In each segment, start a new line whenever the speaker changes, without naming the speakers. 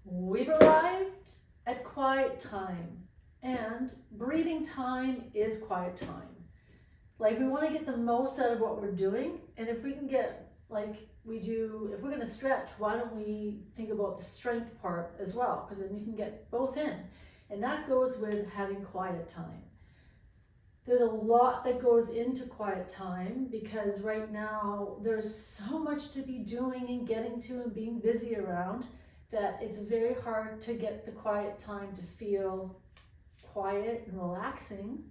We've arrived at quiet time, and breathing time is quiet time. Like, we want to get the most out of what we're doing, and if we can get, like we do, if we're going to stretch, why don't we think about the strength part as well, because then you can get both in, and that goes with having quiet time. There's a lot that goes into quiet time, because right now there's so much to be doing and getting to and being busy around, that it's very hard to get the quiet time to feel quiet and relaxing,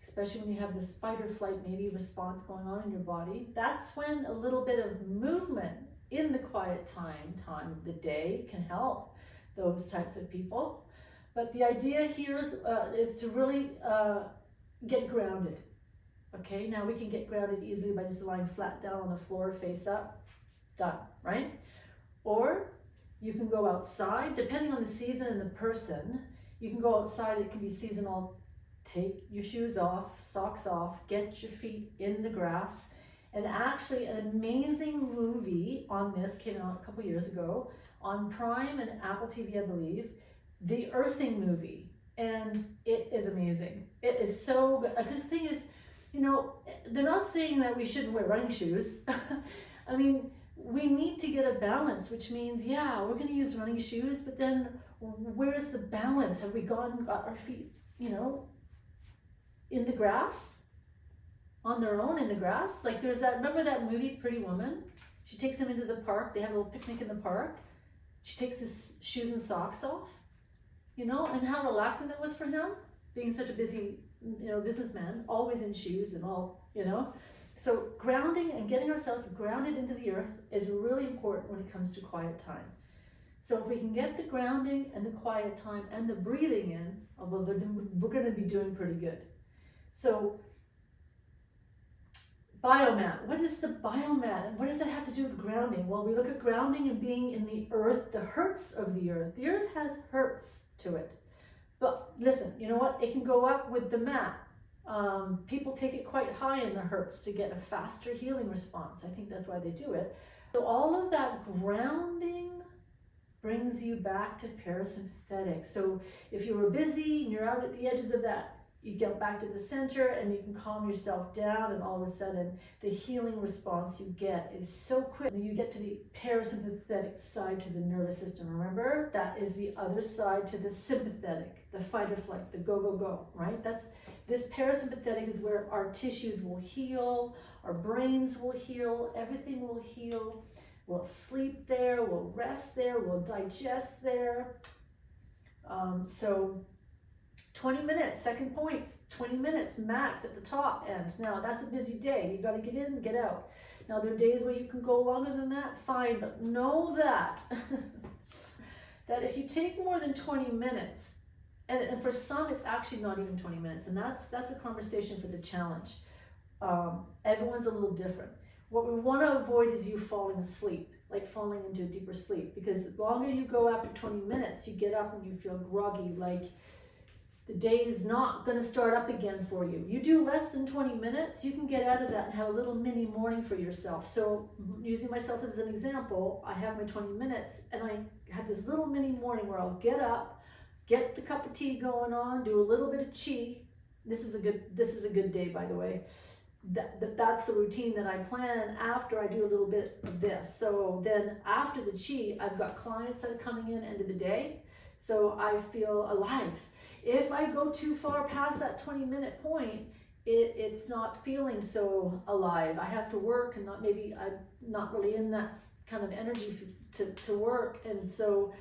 especially when you have this fight or flight maybe response going on in your body. That's when a little bit of movement in the quiet time of the day can help those types of people. But the idea here is to really get grounded. Okay, now we can get grounded easily by just lying flat down on the floor, face up, done, right? Or you can go outside, depending on the season and the person. You can go outside, it can be seasonal. Take your shoes off, socks off, get your feet in the grass. And actually, an amazing movie on this came out a couple years ago on Prime and Apple TV, I believe, the Earthing movie. And it is amazing. It is so good. Because the thing is, you know, they're not saying that we shouldn't wear running shoes. I mean, we need to get a balance, which means, yeah, we're going to use running shoes, but then where's the balance? Have we got our feet, you know, in the grass, on their own in the grass? Like, there's that, remember that movie, Pretty Woman? She takes him into the park. They have a little picnic in the park. She takes his shoes and socks off, you know, and how relaxing that was for him, being such a busy, you know, businessman, always in shoes and all, you know. So grounding and getting ourselves grounded into the earth is really important when it comes to quiet time. So if we can get the grounding and the quiet time and the breathing in, well, we're going to be doing pretty good. So biomat, what is the biomat and what does that have to do with grounding? Well, we look at grounding and being in the earth, the hertz of the earth. The earth has hertz to it. But listen, you know what? It can go up with the mat. People take it quite high in the hertz to get a faster healing response. I think that's why they do it. So all of that grounding brings you back to parasympathetic. So if you were busy and you're out at the edges of that, you get back to the center and you can calm yourself down, and all of a sudden the healing response you get is so quick. You get to the parasympathetic side to the nervous system. Remember, that is the other side to the sympathetic, the fight or flight, the go, go, go, right? This parasympathetic is where our tissues will heal, our brains will heal, everything will heal. We'll sleep there, we'll rest there, we'll digest there. So 20 minutes, second point, 20 minutes max at the top end. Now, that's a busy day. You got to get in, get out. Now, there are days where you can go longer than that, fine, but know that, that if you take more than 20 minutes, and for some, it's actually not even 20 minutes, and that's a conversation for the challenge. Everyone's a little different. What we want to avoid is you falling asleep, like falling into a deeper sleep, because the longer you go after 20 minutes, you get up and you feel groggy, like the day is not going to start up again for you. You do less than 20 minutes, you can get out of that and have a little mini morning for yourself. So using myself as an example, I have my 20 minutes and I have this little mini morning where I'll get up, get the cup of tea going on, do a little bit of chi. This is a good day, by the way. That's the routine that I plan after I do a little bit of this. So then after the chi, I've got clients that are coming in end of the day, so I feel alive. If I go too far past that 20-minute point, it's not feeling so alive. I have to work, and maybe I'm not really in that kind of energy to work, and so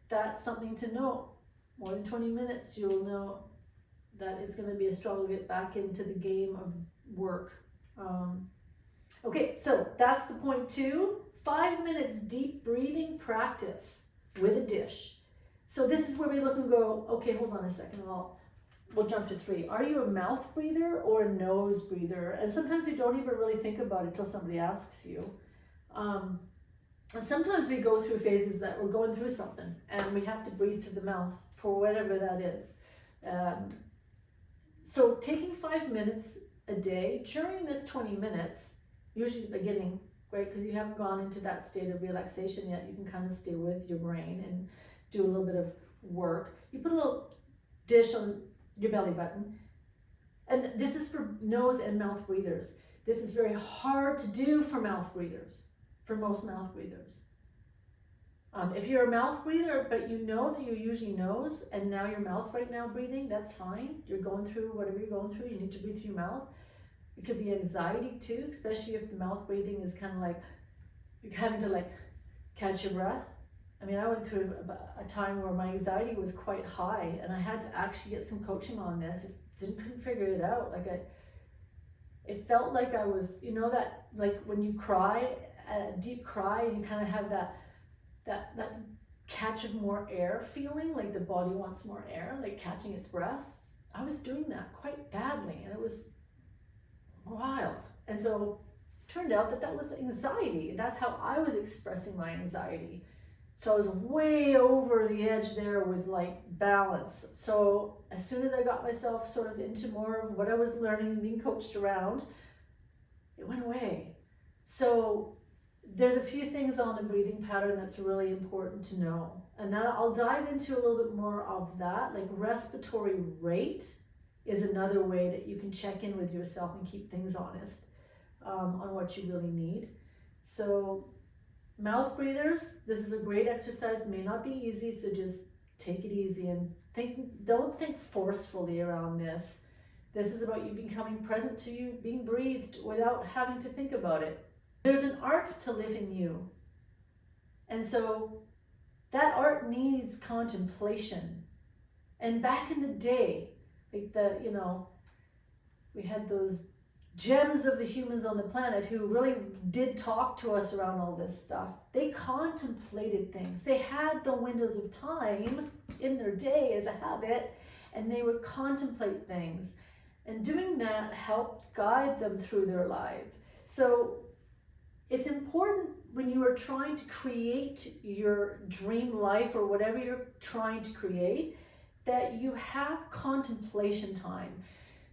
that's something to note. More than 20 minutes, you'll know that it's going to be a struggle to get back into the game of work. Okay, so that's the point 2. 5 minutes deep breathing practice with a dish. So this is where we look and go, okay, hold on a second, we'll jump to 3. Are you a mouth breather or a nose breather? And sometimes you don't even really think about it until somebody asks you. And sometimes we go through phases that we're going through something and we have to breathe through the mouth for whatever that is. So taking 5 minutes a day during this 20 minutes, usually the beginning, right? Because you haven't gone into that state of relaxation yet. You can kind of stay with your brain and do a little bit of work. You put a little dish on your belly button, and this is for nose and mouth breathers. This is very hard to do for mouth breathers, for most mouth breathers. If you're a mouth breather, but you know that you usually nose, and now your mouth right now breathing, that's fine. You're going through whatever you're going through, you need to breathe through your mouth. It could be anxiety too, especially if the mouth breathing is kind of like, you're having to like catch your breath. I mean, I went through a time where my anxiety was quite high, and I had to actually get some coaching on this. Couldn't figure it out. It felt like I was, you know, that like when you cry, a deep cry, and you kind of have that catch of more air feeling, like the body wants more air, like catching its breath. I was doing that quite badly, and it was wild. And so it turned out that was anxiety. That's how I was expressing my anxiety. So I was way over the edge there with like balance. So as soon as I got myself sort of into more of what I was learning and being coached around, it went away. So there's a few things on the breathing pattern that's really important to know. And then I'll dive into a little bit more of that. Like respiratory rate is another way that you can check in with yourself and keep things honest on what you really need. So mouth breathers, this is a great exercise. May not be easy, so just take it easy and don't think forcefully around this. This is about you becoming present to you being breathed without having to think about it. There's an art to living you. And so that art needs contemplation. And back in the day, like we had those gems of the humans on the planet who really did talk to us around all this stuff. They contemplated things. They had the windows of time in their day as a habit, and they would contemplate things. And doing that helped guide them through their life. So it's important when you are trying to create your dream life or whatever you're trying to create, that you have contemplation time.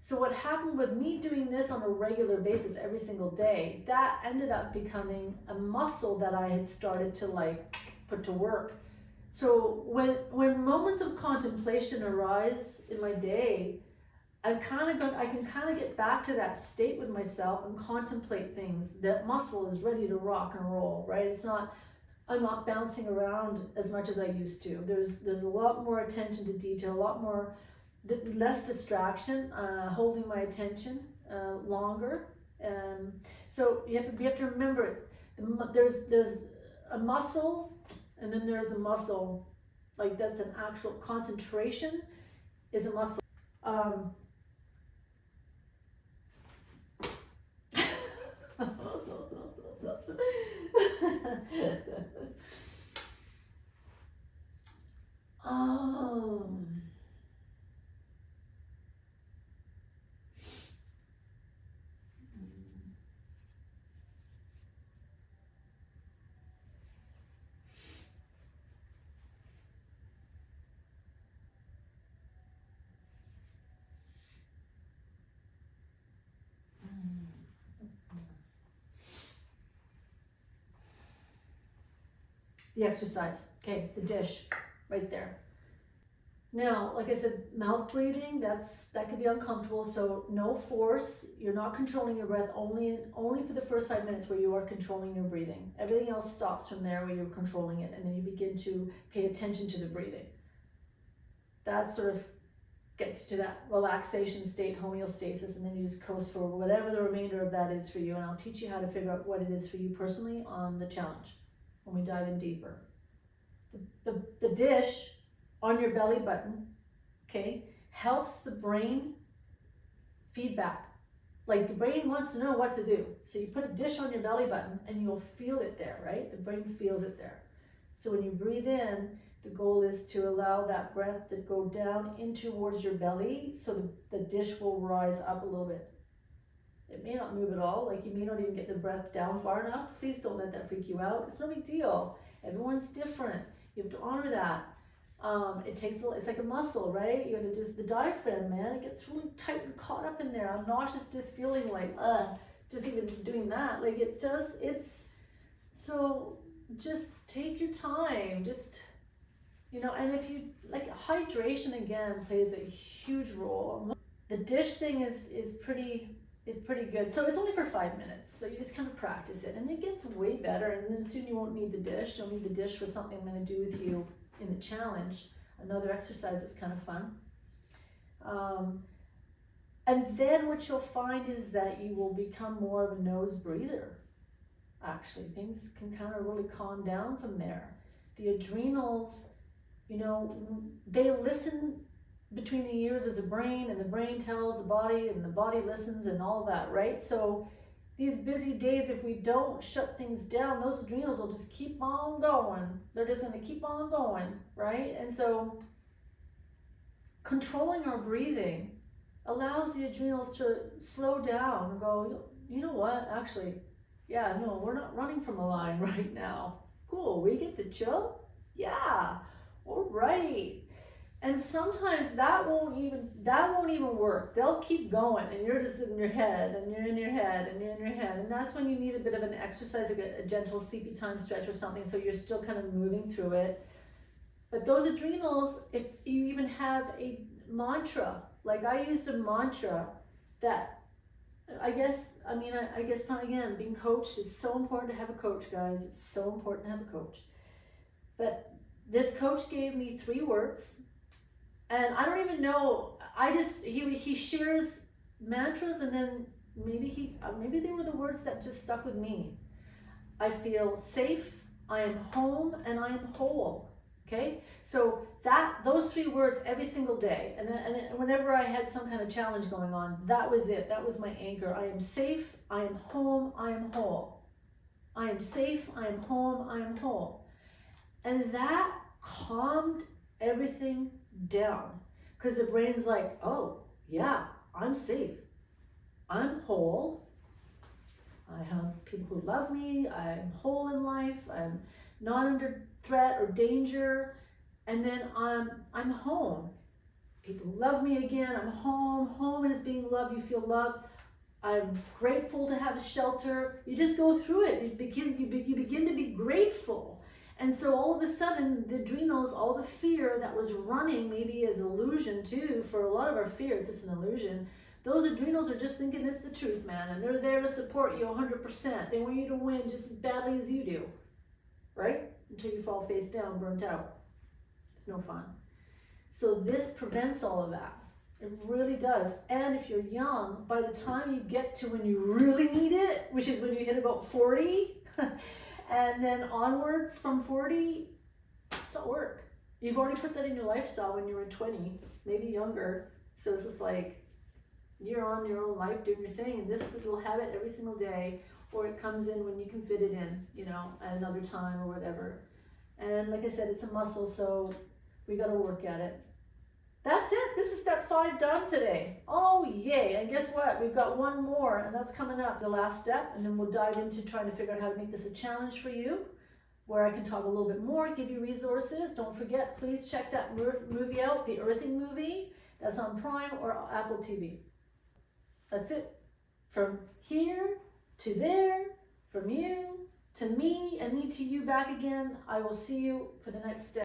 So what happened with me doing this on a regular basis every single day, that ended up becoming a muscle that I had started to like put to work. So when moments of contemplation arise in my day, I can kind of get back to that state with myself and contemplate things. That muscle is ready to rock and roll, right? I'm not bouncing around as much as I used to. There's a lot more attention to detail, a lot more, less distraction, holding my attention longer. So you have to remember, there's a muscle, and then there's a muscle, like that's an actual concentration, is a muscle. The exercise, okay, the dish right there. Now, like I said, mouth breathing, that can be uncomfortable, so no force. You're not controlling your breath, only for the first 5 minutes where you are controlling your breathing. Everything else stops from there where you're controlling it, and then you begin to pay attention to the breathing. That sort of gets to that relaxation state, homeostasis, and then you just coast for whatever the remainder of that is for you. And I'll teach you how to figure out what it is for you personally on the challenge when we dive in deeper. The dish on your belly button, okay, helps the brain feedback. Like the brain wants to know what to do. So you put a dish on your belly button and you'll feel it there, right? The brain feels it there. So when you breathe in, the goal is to allow that breath to go down in towards your belly, so the dish will rise up a little bit. It may not move at all, like you may not even get the breath down far enough. Please don't let that freak you out. It's no big deal. Everyone's different. You have to honor that. It's like a muscle, right? You have to just, the diaphragm, man, it gets really tight and caught up in there. I'm nauseous just feeling like, just even doing that. Like so just take your time. Just You know, and if you, like, hydration again plays a huge role. The dish thing is pretty good. So it's only for 5 minutes. So you just kind of practice it and it gets way better. And then soon you won't need the dish. You'll need the dish for something I'm going to do with you in the challenge. Another exercise that's kind of fun. And then what you'll find is that you will become more of a nose breather. Actually, things can kind of really calm down from there. The adrenals, you know, they listen between the ears of the brain, and the brain tells the body, and the body listens, and all that, right? So these busy days, if we don't shut things down, those adrenals will just keep on going. They're just going to keep on going, right? And so controlling our breathing allows the adrenals to slow down and go, you know what, actually, yeah, no, we're not running from a lion right now. Cool, we get to chill? Yeah, all right. And sometimes that won't even work. They'll keep going, and you're just in your head, and you're in your head, and you're in your head. And that's when you need a bit of an exercise, a gentle sleepy time stretch or something, so you're still kind of moving through it. But those adrenals, if you even have a mantra, like I used a mantra that I guess again, being coached is so important to have a coach, guys. It's so important to have a coach. But this coach gave me 3 words, and I don't even know. He shares mantras, and then maybe they were the words that just stuck with me. I feel safe, I am home, and I am whole. Okay, so those 3 words every single day, and whenever I had some kind of challenge going on, that was it. That was my anchor. I am safe, I am home, I am whole. I am safe, I am home, I am whole. And that calmed everything down, because the brain's like, oh yeah, I'm safe, I'm whole, I have people who love me, I'm whole in life, I'm not under threat or danger, and then I'm home. People love me again, I'm home. Home is being loved, you feel loved. I'm grateful to have a shelter. You just go through it. You begin to be grateful. And so all of a sudden, the adrenals, all the fear that was running, maybe as illusion too, for a lot of our fear, it's just an illusion. Those adrenals are just thinking it's the truth, man, and they're there to support you 100%. They want you to win just as badly as you do, right? Until you fall face down, burnt out. It's no fun. So this prevents all of that. It really does. And if you're young, by the time you get to when you really need it, which is when you hit about 40, and then onwards from 40, it's not work. You've already put that in your lifestyle when you were 20, maybe younger. So it's just like, you're on your own life doing your thing, and this little habit every single day, or it comes in when you can fit it in, you know, at another time or whatever. And like I said, it's a muscle, so we got to work at it. That's it. This is step 5 done today. Oh, yay. And guess what? We've got one more, and that's coming up, the last step, and then we'll dive into trying to figure out how to make this a challenge for you, where I can talk a little bit more, give you resources. Don't forget, please check that movie out, the Earthing movie. That's on Prime or Apple TV. That's it. From here to there, from you to me, and me to you back again. I will see you for the next step.